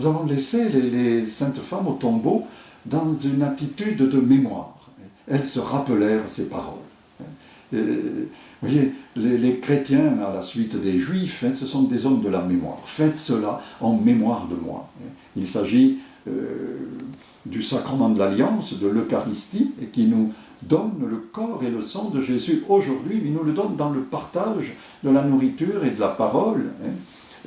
Nous avons laissé les saintes femmes au tombeau dans une attitude de mémoire. Elles se rappelèrent ces paroles. Vous voyez, les chrétiens, à la suite des juifs, ce sont des hommes de la mémoire. Faites cela en mémoire de moi. Il s'agit du sacrement de l'Alliance, de l'Eucharistie, et qui nous donne le corps et le sang de Jésus aujourd'hui. Il nous le donne dans le partage de la nourriture et de la parole.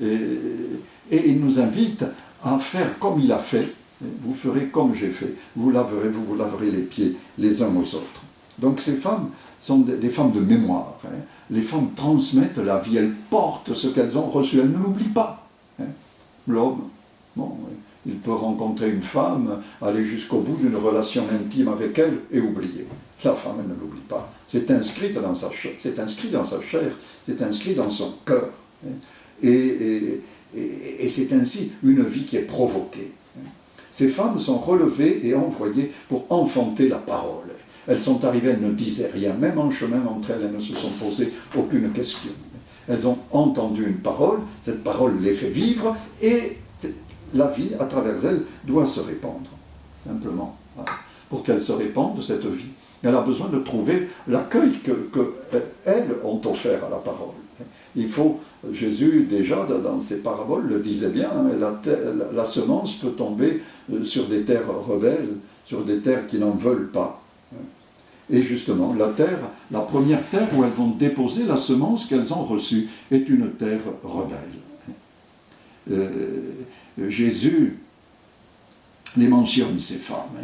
Et il nous invite à faire comme il a fait. Vous ferez comme j'ai fait. Vous vous laverez les pieds les uns aux autres. Donc ces femmes sont des femmes de mémoire. Les femmes transmettent la vie, elles portent ce qu'elles ont reçu, elles ne l'oublient pas. L'homme, bon, il peut rencontrer une femme, aller jusqu'au bout d'une relation intime avec elle et oublier. La femme, elle ne l'oublie pas. C'est inscrit dans sa chair, c'est inscrit dans son cœur. Et c'est ainsi une vie qui est provoquée. Ces femmes sont relevées et envoyées pour enfanter la parole. Elles sont arrivées, elles ne disaient rien, même en chemin entre elles, elles ne se sont posées aucune question. Elles ont entendu une parole, cette parole les fait vivre, et la vie, à travers elles, doit se répandre. Simplement, voilà. Pour qu'elle se répande, cette vie, elle a besoin de trouver l'accueil qu'elles ont offert à la parole. Il faut, Jésus déjà dans ses paraboles le disait bien, la semence peut tomber sur des terres rebelles, sur des terres qui n'en veulent pas. Et justement, la première terre où elles vont déposer la semence qu'elles ont reçue est une terre rebelle. Jésus les mentionne, ces femmes.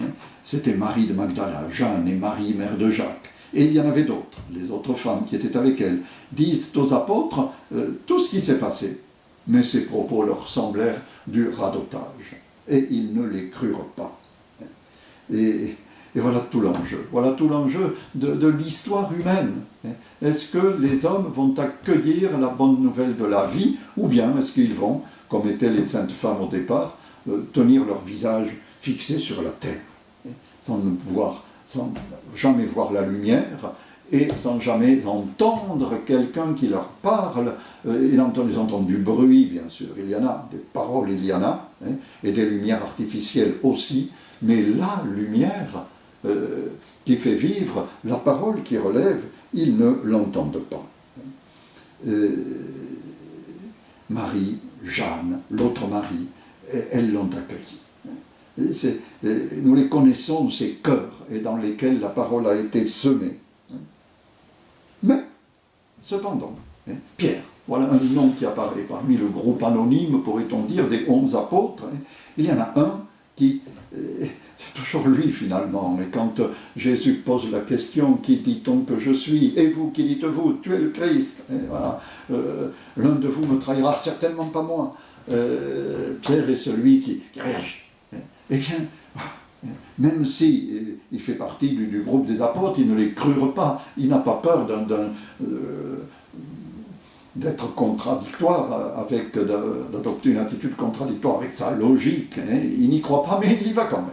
C'était Marie de Magdala, Jeanne et Marie, mère de Jacques. Et il y en avait d'autres, les autres femmes qui étaient avec elles, disent aux apôtres tout ce qui s'est passé. Mais ces propos leur semblèrent du radotage. Et ils ne les crurent pas. Et voilà tout l'enjeu. Voilà tout l'enjeu de l'histoire humaine. Est-ce que les hommes vont accueillir la bonne nouvelle de la vie, ou bien est-ce qu'ils vont, comme étaient les saintes femmes au départ, tenir leur visage fixé sur la terre, sans jamais voir la lumière, et sans jamais entendre quelqu'un qui leur parle. Ils entendent du bruit, bien sûr, il y en a, des paroles, il y en a, et des lumières artificielles aussi, mais la lumière qui fait vivre, la parole qui relève, ils ne l'entendent pas. Marie, Jeanne, l'autre Marie, elles l'ont accueilli. Nous les connaissons, ces cœurs, et dans lesquels la parole a été semée. Mais, cependant, Pierre, voilà un nom qui apparaît parmi le groupe anonyme, pourrait-on dire, des 11 apôtres. Il y en a un qui... c'est toujours lui finalement, et quand Jésus pose la question, qui dit-on que je suis? Et vous, qui dites-vous? Tu es le Christ. Et voilà. L'un de vous me trahira, certainement pas moi. Pierre est celui qui réagit. Eh bien, même si il fait partie du groupe des apôtres, il ne les crurent pas, il n'a pas peur d'être contradictoire, d'adopter une attitude contradictoire avec sa logique. Il n'y croit pas, mais il y va quand même.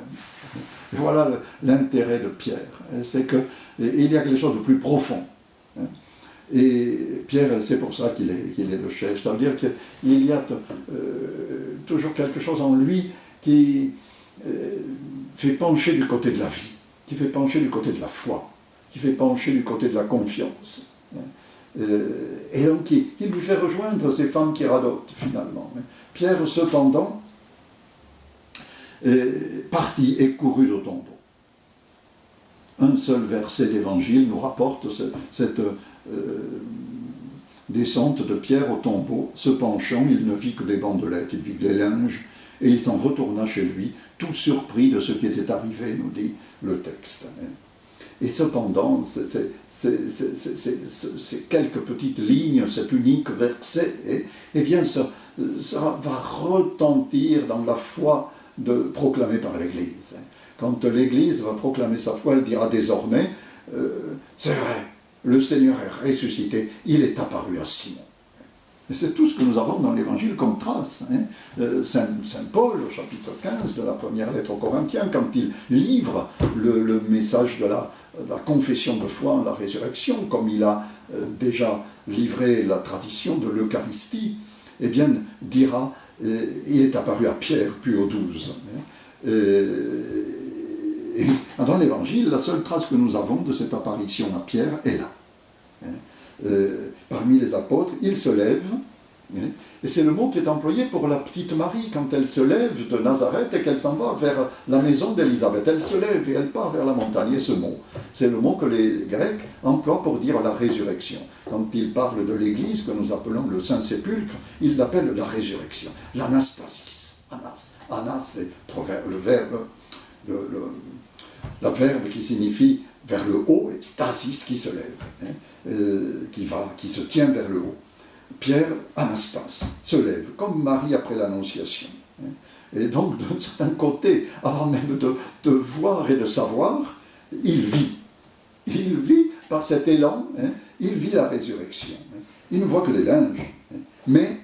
Et voilà l'intérêt de Pierre, c'est qu'il y a quelque chose de plus profond. Et Pierre, c'est pour ça qu'il est le chef. Ça veut dire qu'il y a toujours quelque chose en lui qui fait pencher du côté de la vie, qui fait pencher du côté de la foi, qui fait pencher du côté de la confiance. Et donc, il lui fait rejoindre ces femmes qui radotent, finalement. Pierre, cependant, partit et courut au tombeau. Un seul verset d'évangile nous rapporte cette descente de Pierre au tombeau. Se penchant, il ne vit que des bandelettes, il vit des linges, et il s'en retourna chez lui, tout surpris de ce qui était arrivé, nous dit le texte. Et cependant, ces quelques petites lignes, cet unique verset, eh bien, ça va retentir dans la foi proclamée par l'Église. Quand l'Église va proclamer sa foi, elle dira désormais, c'est vrai, le Seigneur est ressuscité, il est apparu à Simon. Et c'est tout ce que nous avons dans l'Évangile comme trace. Saint Paul, au chapitre 15 de la première lettre aux Corinthiens, quand il livre le message de la confession de foi en la résurrection, comme il a déjà livré la tradition de l'Eucharistie, eh bien, dira, il est apparu à Pierre, puis aux 12. Et dans l'Évangile, la seule trace que nous avons de cette apparition à Pierre est là. Parmi les apôtres, il se lève, et c'est le mot qui est employé pour la petite Marie quand elle se lève de Nazareth et qu'elle s'en va vers la maison d'Élisabeth. Elle se lève et elle part vers la montagne. Et ce mot, c'est le mot que les Grecs emploient pour dire la résurrection. Quand ils parlent de l'Église, que nous appelons le Saint-Sépulcre, ils l'appellent la résurrection, l'anastasis. Anas, c'est le verbe, le verbe qui signifie vers le haut, et stasis qui se lève, qui se tient vers le haut. Pierre, Anastas, se lève, comme Marie après l'Annonciation. Et donc, d'un certain côté, avant même de voir et de savoir, il vit. Il vit par cet élan, il vit la résurrection. Il ne voit que les linges. Mais,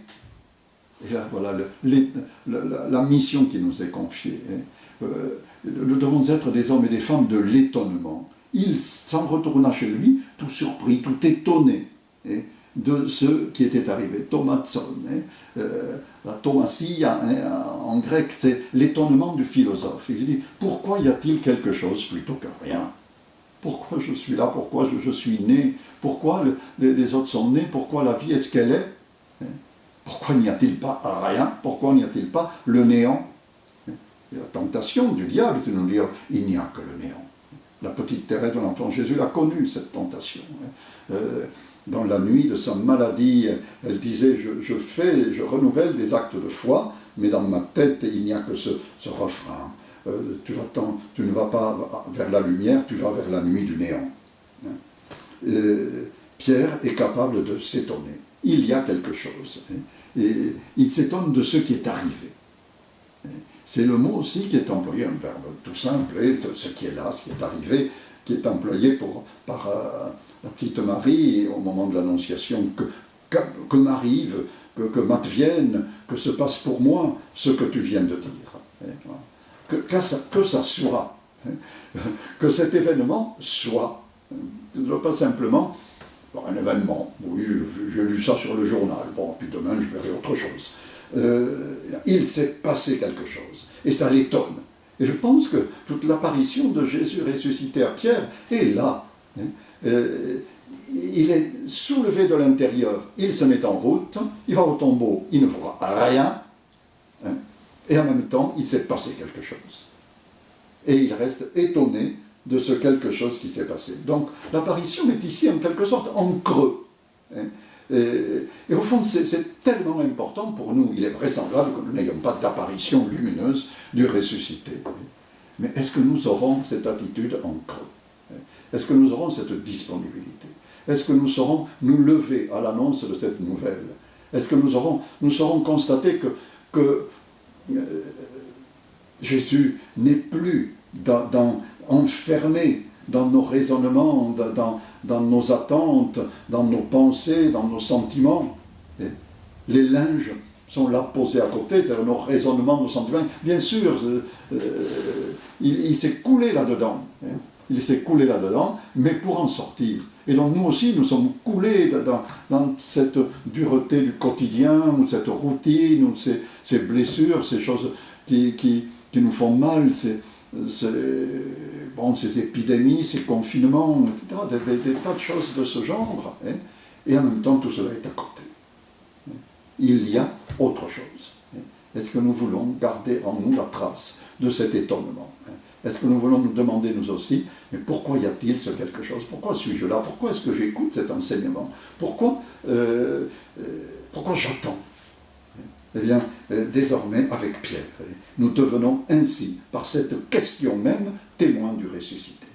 et là, voilà la mission qui nous est confiée. Nous devons être des hommes et des femmes de l'étonnement. Il s'en retourna chez lui, tout surpris, tout étonné de ce qui était arrivé. Thomason, la thomasia, en grec, c'est l'étonnement du philosophe. Il dit, pourquoi y a-t-il quelque chose plutôt que rien? Pourquoi je suis là? Pourquoi je suis né? Pourquoi les autres sont nés? Pourquoi la vie est ce qu'elle est? Pourquoi n'y a-t-il pas rien? Pourquoi n'y a-t-il pas le néant? Et la tentation du diable est de nous dire, il n'y a que le néant. La petite Thérèse de l'Enfant Jésus l'a connue, cette tentation. Dans la nuit de sa maladie, elle disait, je renouvelle des actes de foi, mais dans ma tête, il n'y a que ce refrain. Tu ne vas pas vers la lumière, tu vas vers la nuit du néant. Pierre est capable de s'étonner. Il y a quelque chose. Et il s'étonne de ce qui est arrivé. C'est le mot aussi qui est employé, un verbe tout simple, ce qui est là, ce qui est arrivé, qui est employé par la petite Marie au moment de l'Annonciation, que m'arrive, que m'advienne, que se passe pour moi ce que tu viens de dire. Que ça soit, que cet événement soit, pas simplement un événement, oui, j'ai lu ça sur le journal, bon, puis demain je verrai autre chose. Il s'est passé quelque chose, et ça l'étonne. Et je pense que toute l'apparition de Jésus ressuscité à Pierre est là. Il est soulevé de l'intérieur, il se met en route, il va au tombeau, il ne voit rien, et en même temps, il s'est passé quelque chose. Et il reste étonné de ce quelque chose qui s'est passé. Donc, l'apparition est ici, en quelque sorte, en creux. Et au fond, c'est tellement important pour nous. Il est vraisemblable que nous n'ayons pas d'apparition lumineuse du ressuscité. Mais est-ce que nous aurons cette attitude en creux? Est-ce que nous aurons cette disponibilité? Est-ce que nous saurons nous lever à l'annonce de cette nouvelle? Est-ce que nous saurons constater que Jésus n'est plus enfermé dans nos raisonnements, dans nos attentes, dans nos pensées, dans nos sentiments. Les linges sont là posés à côté, c'est-à-dire nos raisonnements, nos sentiments. Bien sûr, il s'est coulé là-dedans. Il s'est coulé là-dedans, mais pour en sortir. Et donc nous aussi, nous sommes coulés dans cette dureté du quotidien, ou cette routine, ou ces blessures, ces choses qui nous font mal, ces épidémies, ces confinements, etc., des tas de choses de ce genre. Et en même temps, tout cela est à côté. Il y a autre chose. Est-ce que nous voulons garder en nous la trace de cet étonnement? Est-ce que nous voulons nous demander, nous aussi, mais pourquoi y a-t-il ce quelque chose? Pourquoi suis-je là? Pourquoi est-ce que j'écoute cet enseignement? Pourquoi j'attends? Eh bien, désormais, avec Pierre, nous devenons ainsi, par cette question même, témoins du ressuscité.